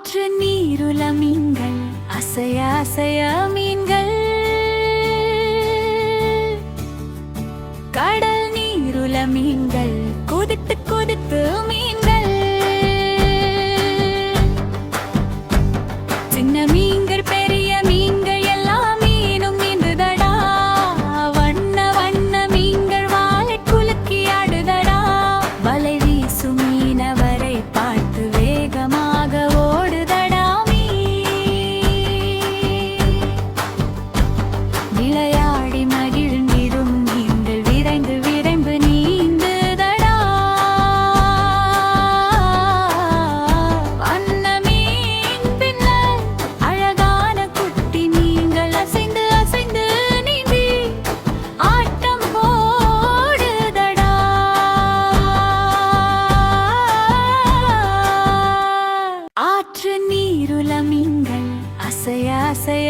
ஆற்று நீருல மீன்கள், அசைய அசைய மீன்கள். கடல் நீருல மீன்கள், குதித்து குதித்து மீன்கள். சின்ன மீன்கள் பெரிய மீன்கள் எல்லா மீனும் நீந்துதடா. வண்ண வண்ண மீன்கள் வாலை குலுக்கி ஆடுதடா. வலை வீசும் மீனவரை பார்த்து வேகமாக ஓடுதடா விளையாடி மகிழ்ந்திடும் மீன்கள் விரைந்து விரைந்து நீந்துதடா. வண்ண மீன் பின்னல் அழகான குட்டி மீன்கள் அசைந்து அசைந்து நீந்தி ஆட்டம் போடுதடா. ஆற்று நீருல மீன்கள், அசைய அசைய